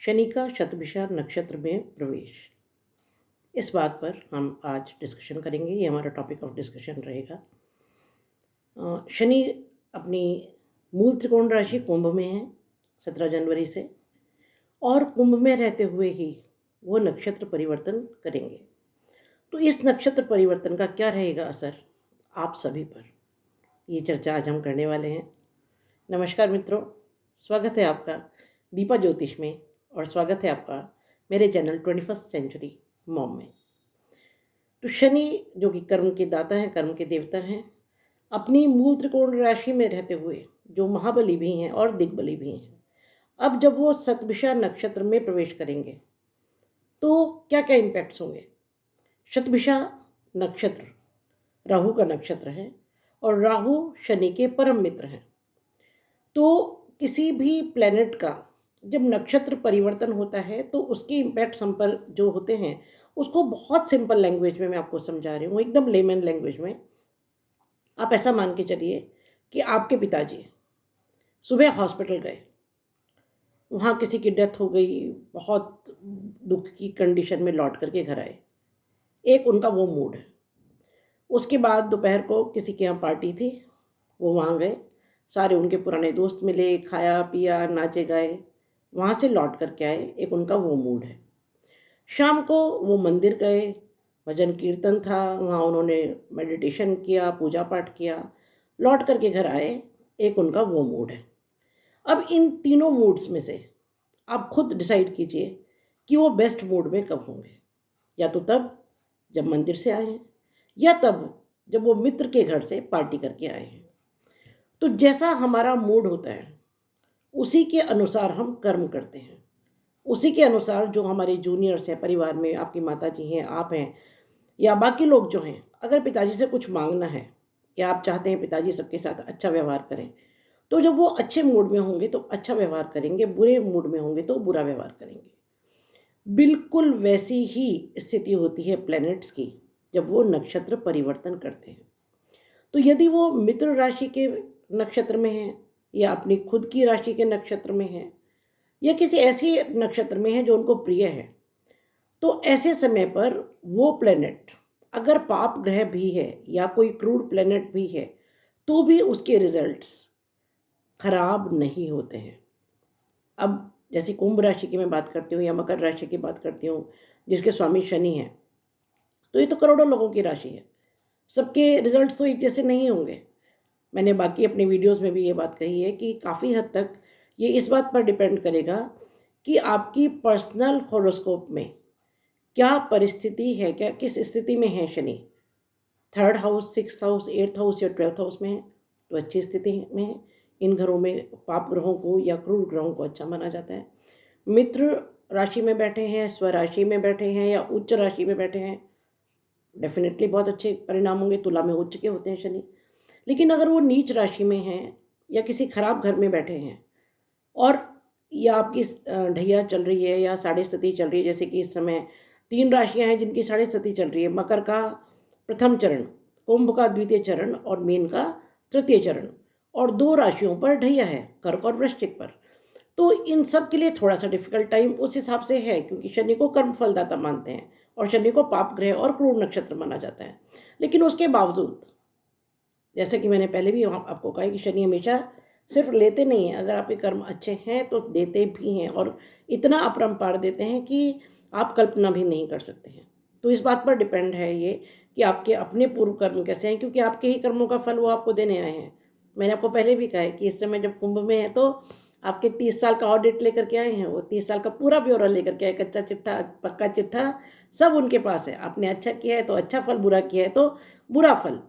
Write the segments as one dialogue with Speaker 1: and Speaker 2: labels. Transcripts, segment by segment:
Speaker 1: शनि का शतभिषा नक्षत्र में प्रवेश, इस बात पर हम आज डिस्कशन करेंगे। ये हमारा टॉपिक ऑफ डिस्कशन रहेगा। शनि अपनी मूल त्रिकोण राशि कुंभ में है 17 जनवरी से, और कुंभ में रहते हुए ही वो नक्षत्र परिवर्तन करेंगे। तो इस नक्षत्र परिवर्तन का क्या रहेगा असर आप सभी पर, ये चर्चा आज हम करने वाले हैं। नमस्कार मित्रों, स्वागत है आपका दीपा ज्योतिष में, और स्वागत है आपका मेरे चैनल 21st सेंचुरी मॉम में। तो शनि जो कि कर्म के दाता हैं, कर्म के देवता हैं, अपनी मूल त्रिकोण राशि में रहते हुए जो महाबली भी हैं और दिग्बली भी हैं, अब जब वो शतभिषा नक्षत्र में प्रवेश करेंगे तो क्या क्या इम्पैक्ट्स होंगे। शतभिषा नक्षत्र राहु का नक्षत्र है और राहु शनि के परम मित्र हैं। तो किसी भी प्लेनेट का जब नक्षत्र परिवर्तन होता है तो उसके इम्पैक्ट्स हम पर जो होते हैं उसको बहुत सिंपल लैंग्वेज में मैं आपको समझा रही हूँ, एकदम लेमन लैंग्वेज में। आप ऐसा मान के चलिए कि आपके पिताजी सुबह हॉस्पिटल गए, वहाँ किसी की डेथ हो गई, बहुत दुख की कंडीशन में लौट करके घर आए। एक उनका वो मूड है। उसके बाद दोपहर को किसी के यहाँ पार्टी थी, वो वहाँ गए, सारे उनके पुराने दोस्त मिले, खाया पिया, नाचे गाए, वहाँ से लौट कर के आए, एक उनका वो मूड है। शाम को वो मंदिर गए, भजन कीर्तन था, वहाँ उन्होंने मेडिटेशन किया, पूजा पाठ किया, लौट कर के घर आए, एक उनका वो मूड है। अब इन तीनों मूड्स में से आप खुद डिसाइड कीजिए कि वो बेस्ट मूड में कब होंगे। या तो तब जब मंदिर से आए हैं, या तब जब वो मित्र के घर से पार्टी करके आए हैं। तो जैसा हमारा मूड होता है उसी के अनुसार हम कर्म करते हैं। उसी के अनुसार जो हमारे जूनियर्स हैं, परिवार में आपकी माता जी हैं, आप हैं, या बाकी लोग जो हैं, अगर पिताजी से कुछ मांगना है या आप चाहते हैं पिताजी सबके साथ अच्छा व्यवहार करें, तो जब वो अच्छे मूड में होंगे तो अच्छा व्यवहार करेंगे, बुरे मूड में होंगे तो बुरा व्यवहार करेंगे। बिल्कुल वैसी ही स्थिति होती है प्लैनेट्स की जब वो नक्षत्र परिवर्तन करते हैं। तो यदि वो मित्र राशि के नक्षत्र में है, या अपनी खुद की राशि के नक्षत्र में है, या किसी ऐसी नक्षत्र में है जो उनको प्रिय है, तो ऐसे समय पर वो प्लेनेट अगर पाप ग्रह भी है या कोई क्रूड प्लेनेट भी है तो भी उसके रिजल्ट्स खराब नहीं होते हैं। अब जैसे कुंभ राशि की मैं बात करती हूँ या मकर राशि की बात करती हूँ, जिसके स्वामी शनि हैं, तो ये तो करोड़ों लोगों की राशि है, सबके रिजल्ट्स तो एक जैसे नहीं होंगे। मैंने बाकी अपने वीडियोस में भी ये बात कही है कि काफ़ी हद तक ये इस बात पर डिपेंड करेगा कि आपकी पर्सनल हॉरोस्कोप में क्या परिस्थिति है, क्या किस स्थिति में है Shani. 3rd house, 6th house, 8th house या 12th हाउस में है तो अच्छी स्थिति में है। इन घरों में पाप ग्रहों को या क्रूर ग्रहों को अच्छा माना जाता है। मित्र राशि में बैठे हैं, स्वराशि में बैठे हैं या उच्च राशि में बैठे हैं, डेफिनेटली बहुत अच्छे परिणाम होंगे। तुला में उच्च के होते हैं शनि। लेकिन अगर वो नीच राशि में हैं या किसी खराब घर में बैठे हैं, और या आपकी ढैया चल रही है या साढ़े सती चल रही है, जैसे कि इस समय 3 राशियां हैं जिनकी साढ़े सती चल रही है। मकर का प्रथम चरण, कुंभ का द्वितीय चरण और मीन का तृतीय चरण, और 2 राशियों पर ढैया है, कर्क और वृश्चिक पर। तो इन सब के लिए थोड़ा सा डिफिकल्ट टाइम उस हिसाब से है, क्योंकि शनि को कर्म फलदाता मानते हैं और शनि को पाप ग्रह और क्रूर नक्षत्र माना जाता है। लेकिन उसके बावजूद, जैसे कि मैंने पहले भी आपको कहा कि शनि हमेशा सिर्फ लेते नहीं हैं, अगर आपके कर्म अच्छे हैं तो देते भी हैं, और इतना अपरंपार देते हैं कि आप कल्पना भी नहीं कर सकते हैं। तो इस बात पर डिपेंड है ये कि आपके अपने पूर्व कर्म कैसे हैं, क्योंकि आपके ही कर्मों का फल वो आपको देने आए हैं। मैंने आपको पहले भी कहा है कि इस समय जब कुंभ में है तो आपके 30 साल का ऑडिट लेकर के आए हैं, वो 30 साल का पूरा ब्यौरा लेकर के आए, कच्चा चिट्ठा पक्का चिट्ठा सब उनके पास है। आपने अच्छा किया है तो अच्छा फल, बुरा किया है तो बुरा फल।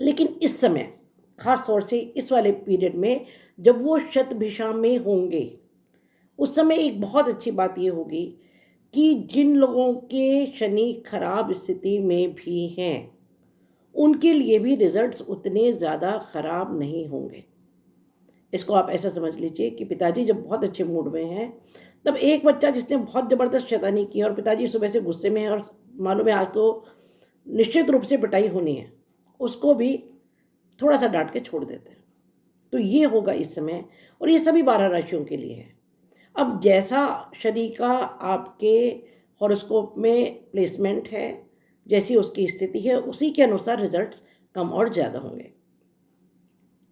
Speaker 1: लेकिन इस समय खास तौर से इस वाले पीरियड में जब वो शतभिषा में होंगे, उस समय एक बहुत अच्छी बात ये होगी कि जिन लोगों के शनि खराब स्थिति में भी हैं उनके लिए भी रिजल्ट्स उतने ज़्यादा खराब नहीं होंगे। इसको आप ऐसा समझ लीजिए कि पिताजी जब बहुत अच्छे मूड में हैं, तब एक बच्चा जिसने बहुत ज़बरदस्त शैतानी की और पिताजी सुबह से गुस्से में है और मालूम है आज तो निश्चित रूप से पिटाई होनी है, उसको भी थोड़ा सा डांट के छोड़ देते हैं। तो ये होगा इस समय, और ये सभी 12 राशियों के लिए है। अब जैसा शनि का आपके हॉरोस्कोप में प्लेसमेंट है, जैसी उसकी स्थिति है, उसी के अनुसार रिजल्ट्स कम और ज़्यादा होंगे।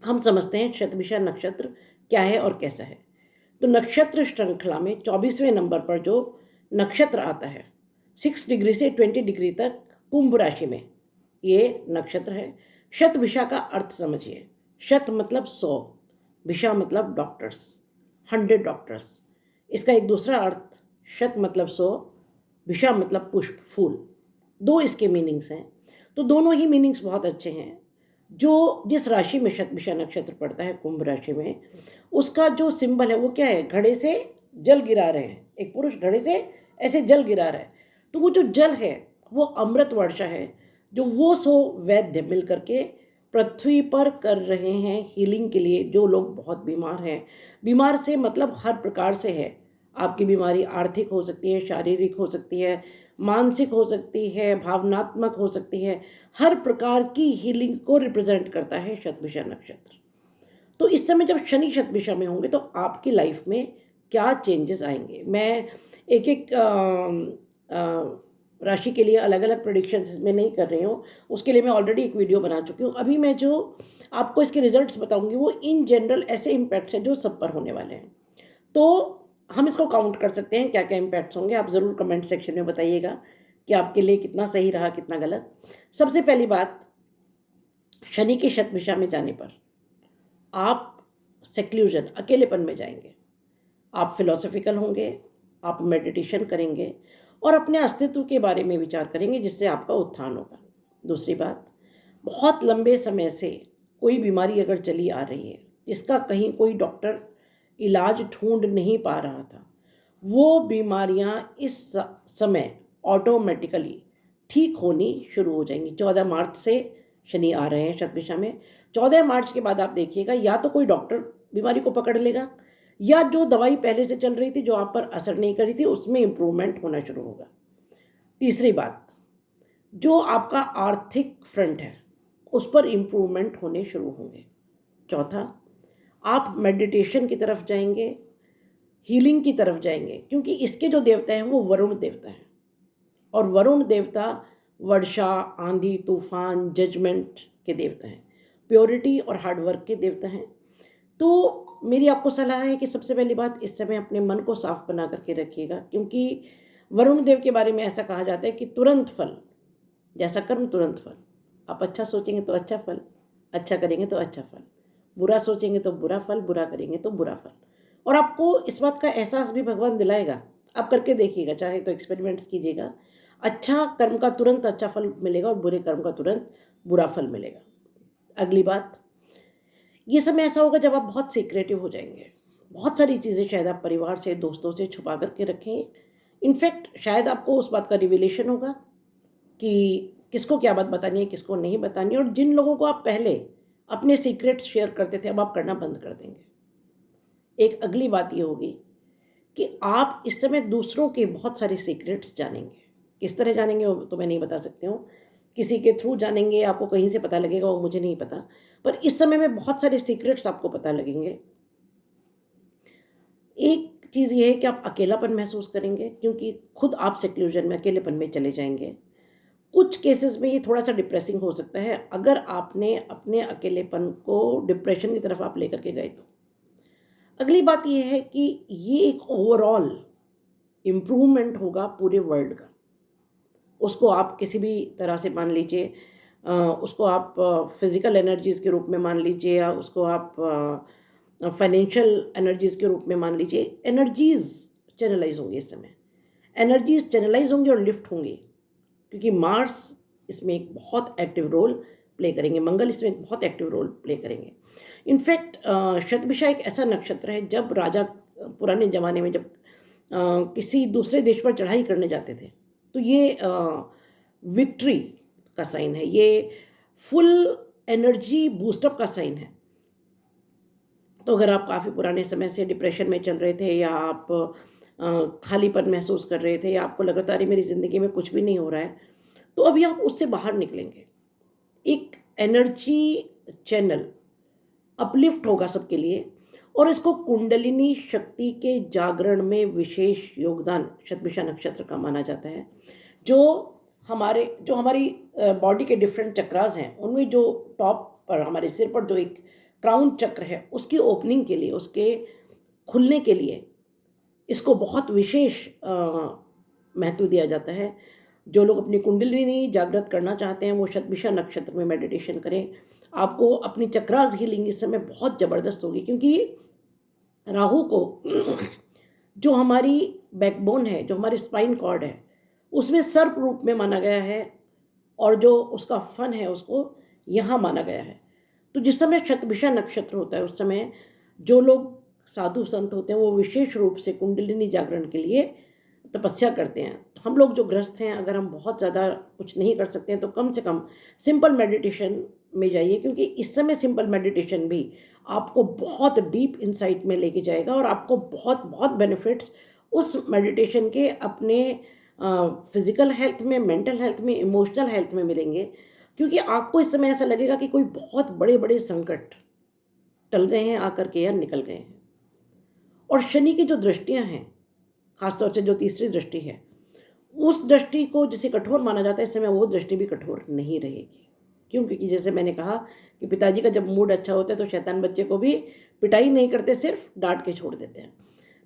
Speaker 1: हम समझते हैं शतभिषा नक्षत्र क्या है और कैसा है। तो नक्षत्र श्रृंखला में 24वें नंबर पर जो नक्षत्र आता है, 6 डिग्री से 20 डिग्री तक कुंभ राशि में ये नक्षत्र है। शतभिषा का अर्थ समझिए। शत मतलब 100, भिषा मतलब डॉक्टर्स, 100 डॉक्टर्स। इसका एक दूसरा अर्थ, शत मतलब 100, भिषा मतलब पुष्प, फूल। दो इसके मीनिंग्स हैं। तो दोनों ही मीनिंग्स बहुत अच्छे हैं। जो जिस राशि में शतभिषा नक्षत्र पड़ता है, कुंभ राशि में, उसका जो सिंबल है वो क्या है? घड़े से जल गिरा रहे हैं, एक पुरुष घड़े से ऐसे जल गिरा रहा है। तो वो जो जल है वो अमृत वर्षा है, जो वो 100 वैद्य मिल करके पृथ्वी पर कर रहे हैं हीलिंग के लिए। जो लोग बहुत बीमार हैं, बीमार से मतलब हर प्रकार से है। आपकी बीमारी आर्थिक हो सकती है, शारीरिक हो सकती है, मानसिक हो सकती है, भावनात्मक हो सकती है। हर प्रकार की हीलिंग को रिप्रेजेंट करता है शतभिषा नक्षत्र। तो इस समय जब शनि शतभिषा में होंगे तो आपकी लाइफ में क्या चेंजेस आएंगे, मैं एक एक राशि के लिए अलग अलग प्रेडिक्शंस इसमें नहीं कर रही हूँ। उसके लिए मैं ऑलरेडी एक वीडियो बना चुकी हूँ। अभी मैं जो आपको इसके रिजल्ट्स बताऊंगी वो इन जनरल ऐसे इम्पैक्ट्स हैं जो सब पर होने वाले हैं। तो हम इसको काउंट कर सकते हैं क्या क्या इम्पैक्ट्स होंगे। आप ज़रूर कमेंट सेक्शन में बताइएगा कि आपके लिए कितना सही रहा, कितना गलत। सबसे पहली बात, शनि के शतभिषा में जाने पर आप सेक्लूजन, अकेलेपन में जाएंगे। आप फिलोसफिकल होंगे, आप मेडिटेशन करेंगे और अपने अस्तित्व के बारे में विचार करेंगे, जिससे आपका उत्थान होगा। दूसरी बात, बहुत लंबे समय से कोई बीमारी अगर चली आ रही है जिसका कहीं कोई डॉक्टर इलाज ढूंढ नहीं पा रहा था, वो बीमारियां इस समय ऑटोमेटिकली ठीक होनी शुरू हो जाएंगी। 14 मार्च से शनि आ रहे हैं शतभिषा में। 14 मार्च के बाद आप देखिएगा, या तो कोई डॉक्टर बीमारी को पकड़ लेगा, या जो दवाई पहले से चल रही थी जो आप पर असर नहीं कर रही थी उसमें इम्प्रूवमेंट होना शुरू होगा। तीसरी बात, जो आपका आर्थिक फ्रंट है उस पर इम्प्रूवमेंट होने शुरू होंगे। चौथा, आप मेडिटेशन की तरफ जाएंगे, हीलिंग की तरफ जाएंगे, क्योंकि इसके जो देवता हैं वो वरुण देवता हैं। और वरुण देवता वर्षा, आंधी, तूफान, जजमेंट के देवता हैं, प्योरिटी और हार्डवर्क के देवता हैं। तो मेरी आपको सलाह है कि सबसे पहली बात, इस समय अपने मन को साफ बना करके रखिएगा, क्योंकि वरुण देव के बारे में ऐसा कहा जाता है कि तुरंत फल, जैसा कर्म तुरंत फल। आप अच्छा सोचेंगे तो अच्छा फल, अच्छा करेंगे तो अच्छा फल, बुरा सोचेंगे तो बुरा फल, बुरा करेंगे तो बुरा फल। और आपको इस बात का एहसास भी भगवान दिलाएगा। आप करके देखिएगा, चाहे तो एक्सपेरिमेंट्स कीजिएगा। अच्छा कर्म का तुरंत अच्छा फल मिलेगा और बुरे कर्म का तुरंत बुरा फल मिलेगा। अगली बात, ये समय ऐसा होगा जब आप बहुत सीक्रेटिव हो जाएंगे। बहुत सारी चीज़ें शायद आप परिवार से, दोस्तों से छुपा करके रखें। इनफैक्ट शायद आपको उस बात का रिविलेशन होगा कि किसको क्या बात बतानी है, किसको नहीं बतानी है। और जिन लोगों को आप पहले अपने सीक्रेट्स शेयर करते थे, अब आप करना बंद कर देंगे। एक अगली बात ये होगी कि आप इस समय दूसरों के बहुत सारे सीक्रेट्स जानेंगे। किस तरह जानेंगे वो तो मैं नहीं बता सकती हूँ। किसी के थ्रू जानेंगे, आपको कहीं से पता लगेगा, वो मुझे नहीं पता। पर इस समय में बहुत सारे सीक्रेट्स आपको पता लगेंगे। एक चीज़ ये है कि आप अकेलापन महसूस करेंगे, क्योंकि खुद आप सेक्लूजन में, अकेलेपन में चले जाएंगे। कुछ केसेस में ये थोड़ा सा डिप्रेसिंग हो सकता है अगर आपने अपने अकेलेपन को डिप्रेशन की तरफ आप लेकर के गए तो। अगली बात ये है कि ये एक ओवरऑल इम्प्रूवमेंट होगा पूरे वर्ल्ड का। उसको आप किसी भी तरह से मान लीजिए, उसको आप फिज़िकल एनर्जीज़ के रूप में मान लीजिए, या उसको आप फाइनेंशियल एनर्जीज़ के रूप में मान लीजिए। एनर्जीज़ चैनलाइज होंगी इस समय, एनर्जीज़ चैनलाइज होंगी और लिफ्ट होंगी, क्योंकि मार्स इसमें एक बहुत एक्टिव रोल प्ले करेंगे, मंगल इसमें एक बहुत एक्टिव रोल प्ले करेंगे। इनफैक्ट शतभिषा एक ऐसा नक्षत्र है, जब राजा पुराने ज़माने में जब किसी दूसरे देश पर चढ़ाई करने जाते थे तो ये विक्ट्री का साइन है, ये फुल एनर्जी बूस्टअप का साइन है। तो अगर आप काफ़ी पुराने समय से डिप्रेशन में चल रहे थे, या आप खालीपन महसूस कर रहे थे, या आपको लग रहा था अरे मेरी ज़िंदगी में कुछ भी नहीं हो रहा है, तो अभी आप उससे बाहर निकलेंगे। एक एनर्जी चैनल अपलिफ्ट होगा सबके लिए, और इसको कुंडलिनी शक्ति के जागरण में विशेष योगदान शतभिषा नक्षत्र का माना जाता है। जो हमारी बॉडी के डिफरेंट चक्रास हैं, उनमें जो टॉप पर हमारे सिर पर जो एक क्राउन चक्र है, उसकी ओपनिंग के लिए, उसके खुलने के लिए इसको बहुत विशेष महत्व दिया जाता है। जो लोग अपनी कुंडलिनी जागृत करना चाहते हैं वो शतभिषा नक्षत्र में मेडिटेशन करें। आपको अपनी चक्रास हीलिंग इस समय बहुत ज़बरदस्त होगी, क्योंकि राहु को जो हमारी बैकबोन है, जो हमारी स्पाइन कॉर्ड है, उसमें सर्प रूप में माना गया है, और जो उसका फन है उसको यहाँ माना गया है। तो जिस समय शतभिषा नक्षत्र होता है उस समय जो लोग साधु संत होते हैं वो विशेष रूप से कुंडलिनी जागरण के लिए तपस्या करते हैं। तो हम लोग जो ग्रस्त हैं, अगर हम बहुत ज़्यादा कुछ नहीं कर सकते हैं तो कम से कम सिंपल मेडिटेशन में जाइए, क्योंकि इस समय सिंपल मेडिटेशन भी आपको बहुत डीप इंसाइट में लेके जाएगा और आपको बहुत बहुत बेनिफिट्स उस मेडिटेशन के अपने फिजिकल हेल्थ में, मेंटल हेल्थ में, इमोशनल हेल्थ में मिलेंगे। क्योंकि आपको इस समय ऐसा लगेगा कि कोई बहुत बड़े बड़े संकट टल गए हैं आकर के या निकल गए हैं। और शनि की जो दृष्टियां हैं, खासतौर से जो तीसरी दृष्टि है, उस दृष्टि को जिसे कठोर माना जाता है, इस समय वो दृष्टि भी कठोर नहीं रहेगी। क्यों? क्योंकि जैसे मैंने कहा कि पिताजी का जब मूड अच्छा होता है तो शैतान बच्चे को भी पिटाई नहीं करते, सिर्फ डांट के छोड़ देते हैं।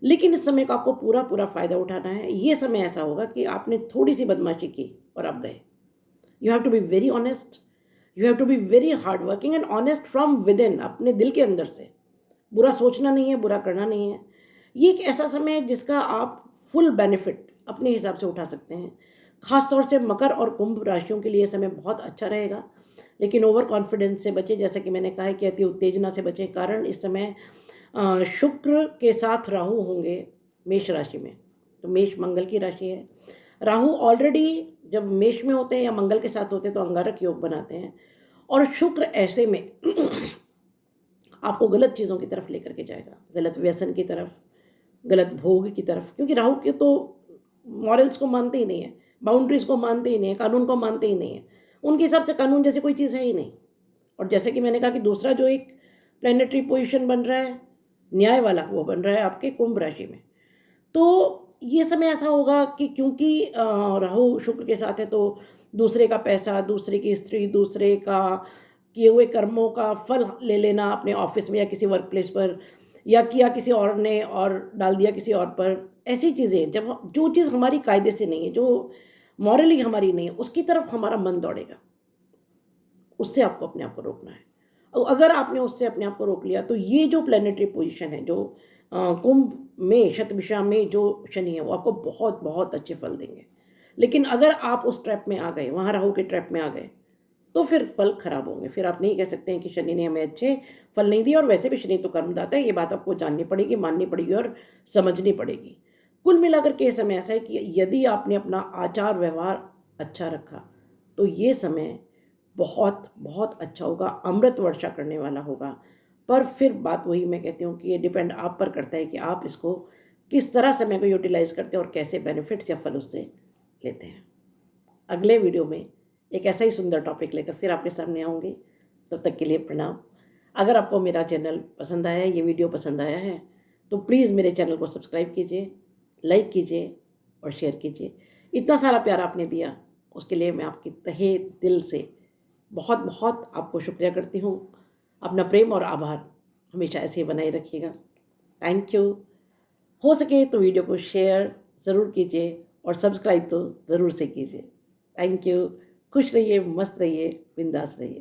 Speaker 1: लेकिन इस समय का आपको पूरा पूरा फ़ायदा उठाना है। ये समय ऐसा होगा कि आपने थोड़ी सी बदमाशी की और आप गए। You have to be very honest, you have to be very hard working and honest from within, अपने दिल के अंदर से। बुरा सोचना नहीं है, बुरा करना नहीं है। ये एक ऐसा समय है जिसका आप फुल बेनिफिट अपने हिसाब से उठा सकते हैं। खास तौर से मकर और कुंभ राशियों के लिए समय बहुत अच्छा रहेगा, लेकिन ओवर कॉन्फिडेंस से बचें। जैसा कि मैंने कहा है कि अति उत्तेजना से बचें, कारण इस समय शुक्र के साथ राहु होंगे मेष राशि में। तो मेष मंगल की राशि है। राहु ऑलरेडी जब मेष में होते हैं या मंगल के साथ होते हैं तो अंगारक योग बनाते हैं, और शुक्र ऐसे में आपको गलत चीज़ों की तरफ लेकर के जाएगा, गलत व्यसन की तरफ, गलत भोग की तरफ। क्योंकि राहु के तो मॉरल्स को मानते ही नहीं है, बाउंड्रीज को मानते ही नहीं है, कानून को मानते ही नहीं है। उनके हिसाब से कानून जैसे कोई चीज़ है ही नहीं। और जैसे कि मैंने कहा कि दूसरा जो एक प्लैनेटरी पोजीशन बन रहा है न्याय वाला, वो बन रहा है आपके कुंभ राशि में। तो ये समय ऐसा होगा कि क्योंकि राहु शुक्र के साथ है, तो दूसरे का पैसा, दूसरे की स्त्री, दूसरे का किए हुए कर्मों का फल ले लेना अपने ऑफिस में या किसी वर्क प्लेस पर, या किया किसी और ने और डाल दिया किसी और पर, ऐसी चीज़ें जब जो चीज़ हमारी कायदे से नहीं है, जो मॉरली हमारी नहीं है, उसकी तरफ हमारा मन दौड़ेगा। उससे आपको अपने आप को रोकना है। और अगर आपने उससे अपने आप को रोक लिया तो ये जो प्लैनेटरी पोजीशन है, जो कुंभ में शतभिषा में जो शनि है, वो आपको बहुत बहुत अच्छे फल देंगे। लेकिन अगर आप उस ट्रैप में आ गए, वहाँ राहु के ट्रैप में आ गए, तो फिर फल खराब होंगे। फिर आप नहीं कह सकते हैं कि शनि ने हमें अच्छे फल नहीं दिए। और वैसे भी शनि तो कर्मदाता है, ये बात आपको जाननी पड़ेगी, माननी पड़ेगी और समझनी पड़ेगी। कुल मिलाकर के समय ऐसा है कि यदि आपने अपना आचार व्यवहार अच्छा रखा तो ये समय बहुत बहुत अच्छा होगा, अमृत वर्षा करने वाला होगा। पर फिर बात वही मैं कहती हूँ कि ये डिपेंड आप पर करता है कि आप इसको किस तरह समय को यूटिलाइज करते हैं और कैसे बेनिफिट्स या फल उससे लेते हैं। अगले वीडियो में एक ऐसा ही सुंदर टॉपिक लेकर फिर आपके सामने आऊँगी। तब तक के लिए प्रणाम। अगर आपको मेरा चैनल पसंद आया है, ये वीडियो पसंद आया है, तो प्लीज़ मेरे चैनल को सब्सक्राइब कीजिए, लाइक कीजिए और शेयर कीजिए। इतना सारा प्यार आपने दिया, उसके लिए मैं आपकी तहे दिल से बहुत बहुत आपको शुक्रिया करती हूँ। अपना प्रेम और आभार हमेशा ऐसे ही बनाए रखिएगा। Thank you. हो सके तो वीडियो को शेयर ज़रूर कीजिए और सब्सक्राइब तो ज़रूर से कीजिए। Thank you. खुश रहिए, मस्त रहिए, बिंदास रहिए।